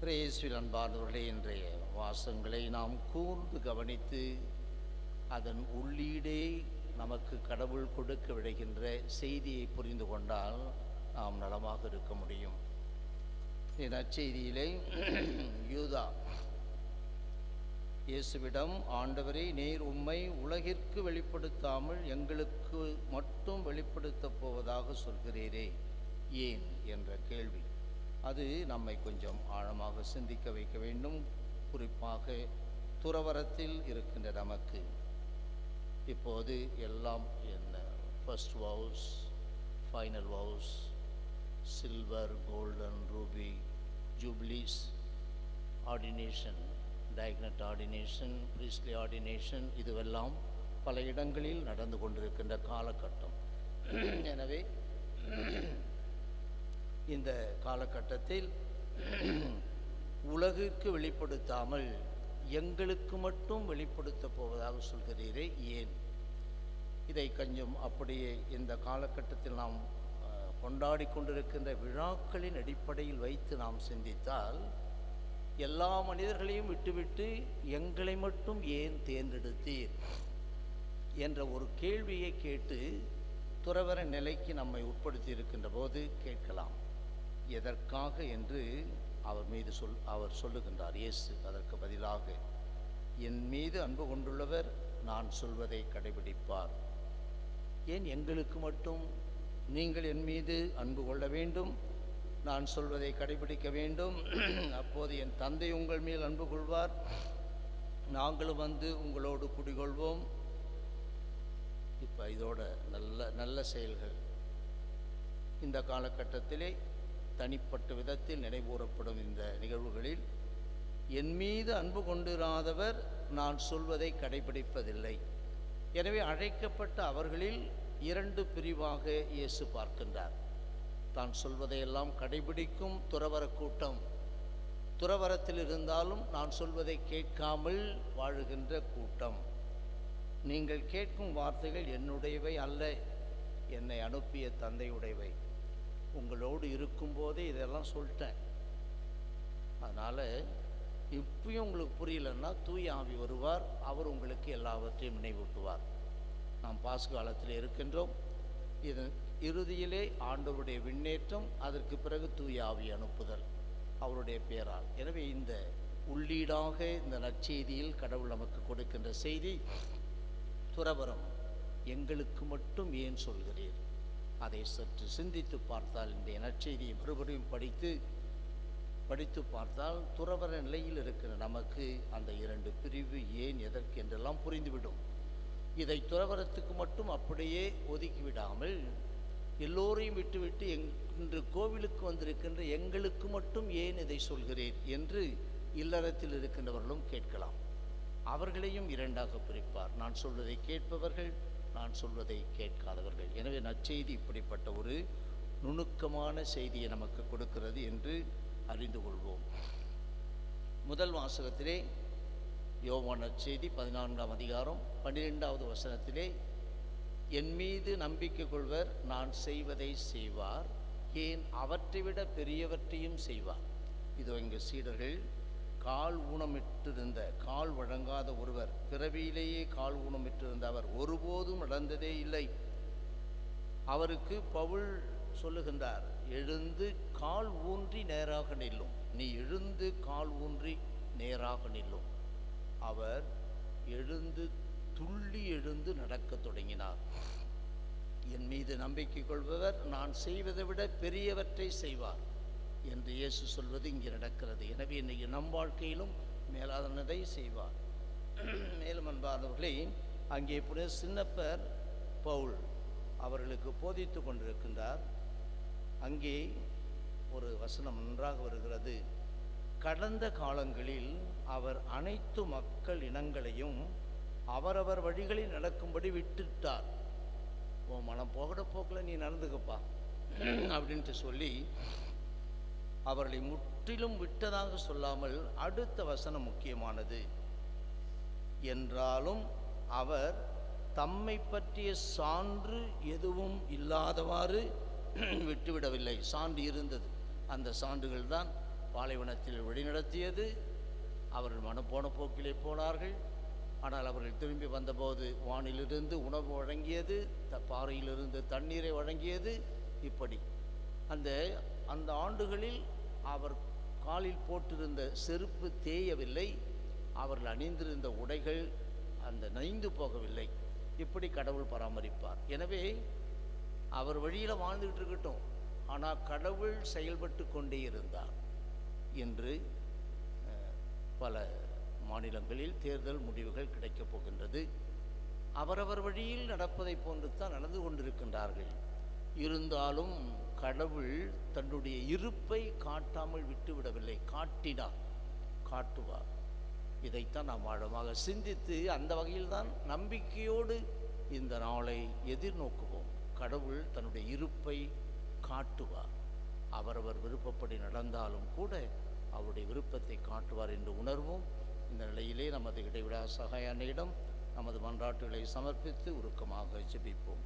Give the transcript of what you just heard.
இயேசுவில் அன்பார்ந்தவர்களே, இன்றைய வாசங்களை நாம் கூர்ந்து கவனித்து அதன் உள்ளீடே நமக்கு கடவுள் கொடுக்க விடுகின்ற செய்தியை புரிந்து கொண்டால் நாம் நலமாக இருக்க முடியும். நற்செய்தியிலே யூதா இயேசுவிடம், ஆண்டவரே, நீர் உம்மை உலகிற்கு வெளிப்படுத்தாமல் எங்களுக்கு மட்டும் வெளிப்படுத்தப் போவதாக சொல்கிறீரே, ஏன் என்ற கேள்வி. அது நம்மை கொஞ்சம் ஆழமாக சிந்திக்க வைக்க வேண்டும். குறிப்பாக துறவரத்தில் இருக்கின்ற நமக்கு இப்போது எல்லாம் என்ன, first vows, final vows, silver, golden, ruby, jubilees, ordination, diaconate ordination, priestly ordination, இதுவெல்லாம் பல இடங்களில் நடந்து கொண்டிருக்கின்ற காலகட்டம். எனவே இந்த காலகட்டத்தில் உலகிற்கு வெளிப்படுத்தாமல் எங்களுக்கு மட்டும் வெளிப்படுத்த போவதாக சொல்கிறீரே, ஏன்? இதை கொஞ்சம் அப்படியே இந்த காலகட்டத்தில் நாம் கொண்டாடி கொண்டிருக்கின்ற விழாக்களின் அடிப்படையில் வைத்து நாம் சிந்தித்தால், எல்லா மனிதர்களையும் விட்டுவிட்டு எங்களை மட்டும் ஏன் தேர்ந்தெடுத்தீர் என்ற ஒரு கேள்வியை கேட்டு துறவர நிலைக்கு நம்மை உட்படுத்தி இருக்கின்ற போது கேட்கலாம், எதற்காக என்று அவர் சொல்லுகின்றார். இயேசு அதற்கு பதிலாக, என் மீது அன்பு கொண்டுள்ளவர் நான் சொல்வதை கடைபிடிப்பார். ஏன் எங்களுக்கு மட்டும் நீங்கள் என் மீது அன்பு கொள்ள வேண்டும், நான் சொல்வதை கடைபிடிக்க வேண்டும், அப்போது என் தந்தை உங்கள் மேல் அன்பு கொள்வார், நாங்களும் வந்து உங்களோடு குடிகொள்வோம். இப்போ இதோட நல்ல செயல்கள் இந்த காலகட்டத்திலே தனிப்பட்ட விதத்தில் நினைவூறப்படும் இந்த நிகழ்வுகளில், என் மீது அன்பு கொண்டிராதவர் நான் சொல்வதை கடைபிடிப்பதில்லை. எனவே அழைக்கப்பட்ட அவர்களில் இரண்டு பிரிவாக இயேசு பார்க்கின்றார். தான் சொல்வதையெல்லாம் கடைபிடிக்கும் துறவர கூட்டம், துறவரத்தில் இருந்தாலும் நான் சொல்வதை கேட்காமல் வாழுகின்ற கூட்டம். நீங்கள் கேட்கும் வார்த்தைகள் என்னுடையவை அல்ல, என்னை அனுப்பிய தந்தையுடையவை. உங்களோடு இருக்கும்போதே இதெல்லாம் சொல்லிட்டேன். அதனால் இப்பயும் உங்களுக்கு புரியலன்னா தூய ஆவி வருவார், அவர் உங்களுக்கு எல்லாவற்றையும் நினைவூட்டுவார். நாம் பாஸ் காலத்தில் இருக்கின்றோம். இது இறுதியிலே ஆண்டவருடைய விண்ணேற்றம், அதற்கு பிறகு தூய ஆவி அனுப்புதல் அவருடைய பெயரால். எனவே இந்த உள்ளீடாக இந்த நற்செய்தியில் கடவுள் நமக்கு கொடுக்கின்ற செய்தி, துறவரம் எங்களுக்கு மட்டும் ஏன் சொல்கிறீர்? அதை சற்று சிந்தித்து பார்த்தால், இந்த நற்செய்தியை மறுபடியும் படித்து பார்த்தால், துறவர நிலையில் இருக்கிற நமக்கு அந்த இரண்டு பிரிவு ஏன், எதற்கு என்றெல்லாம் புரிந்துவிடும். இதை துறவரத்துக்கு மட்டும் அப்படியே ஒதுக்கிவிடாமல், எல்லோரையும் விட்டுவிட்டு இன்று கோவிலுக்கு வந்திருக்கின்ற எங்களுக்கு மட்டும் ஏன் இதை சொல்கிறேன் என்று இல்லறத்தில் இருக்கின்றவர்களும் கேட்கலாம். அவர்களையும் இரண்டாக பிரிப்பார். நான் சொல்வதை கேட்பவர்கள், நான் சொல்வதை கேட்காதவர்கள். எனவே நற்செய்தி இப்படிப்பட்ட ஒரு நுணுக்கமான செய்தியை நமக்கு கொடுக்கிறது என்று அறிந்து கொள்வோம். முதல் வாசகத்திலே யோவான் நற்செய்தி 14ஆம் அதிகாரம் 12வது வசனத்திலே, என் மீது நம்பிக்கை கொள்வர் நான் செய்வதை செய்வார், ஏன் அவற்றை விட பெரியவற்றையும் செய்வார். இதோ இங்கு சீடர்கள் கால் ஊனமிட்டிருந்த, கால் வழங்காத ஒருவர், பிறவியிலேயே கால் ஊனமிட்டிருந்த அவர் ஒருபோதும் நடந்ததே இல்லை. அவருக்கு பவுல் சொல்லுகின்றார், எழுந்து கால் ஊன்றி நேராக நில்லும், நீ எழுந்து கால் ஊன்றி நேராக நில்லும். அவர் எழுந்து துள்ளி எழுந்து நடக்க தொடங்கினார். என் மீது நம்பிக்கை கொள்பவர் நான் செய்வதை விட பெரியவற்றை செய்வார் என்று இயேசு சொல்வது இங்கே நடக்கிறது. எனவே இன்றைக்கு நம் வாழ்க்கையிலும் மேலானதை செய்வார். மேலும் அன்பானவர்களே, அங்கே புனித சின்னப்பர் பவுல் அவர்களுக்கு போதித்து கொண்டிருக்கின்றார். அங்கே ஒரு வசனம் நன்றாக வருகிறது. கடந்த காலங்களில் அவர் அனைத்து மக்கள் இனங்களையும் அவரவர் வழிகளில் நடக்கும்படி விட்டுட்டார். உன் மனம் போகிற போக்கில் நீ நடந்துக்கப்பா அப்படின்ட்டு சொல்லி அவர்களை முற்றிலும் விட்டதாக சொல்லாமல், அடுத்த வசனம் முக்கியமானது, என்றாலும் அவர் தம்மை பற்றிய சான்று எதுவும் இல்லாதவாறு விட்டுவிடவில்லை. சான்று இருந்தது. அந்த சான்றுகள் தான் பாலைவனத்தில் வழிநடத்தியது. அவர்கள் மனப்போன போக்கிலே போனார்கள். ஆனால் அவர்கள் திரும்பி வந்தபோது வானிலிருந்து உணவு வழங்கியது, பாறையிலிருந்து தண்ணீரை வழங்கியது. இப்படி அந்த அந்த ஆண்டுகளில் அவர் காலில் போட்டிருந்த செருப்பு தேயவில்லை, அவர்கள் அணிந்திருந்த உடைகள் அந்த நைந்து போகவில்லை. இப்படி கடவுள் பராமரிப்பார். எனவே அவர் வழியில் வாழ்ந்துகிட்டு இருக்கட்டும், ஆனால் கடவுள் செயல்பட்டு கொண்டே இருந்தார். என்று பல மாநிலங்களில் தேர்தல் முடிவுகள் கிடைக்கப் போகின்றது. அவரவர் வழியில் நடப்பதை போன்று தான் நடந்து கொண்டிருக்கின்றார்கள். இருந்தாலும் கடவுள் தன்னுடைய இருப்பை காட்டாமல் விட்டுவிடவில்லை, காட்டினார், காட்டுவார். இதைத்தான் நாம் ஆழமாக சிந்தித்து அந்த வகையில்தான் நம்பிக்கையோடு இந்த நாளை எதிர்நோக்குவோம். கடவுள் தன்னுடைய இருப்பை காட்டுவார். அவரவர் விருப்பப்படி நடந்தாலும் கூட அவருடைய விருப்பத்தை காட்டுவார் என்று உணர்வோம். இந்த நிலையிலே நமது இடைவிடா சகாய அன்னையிடம் நமது மன்றாட்டுகளை சமர்ப்பித்து உருக்கமாக ஜெபிப்போம்.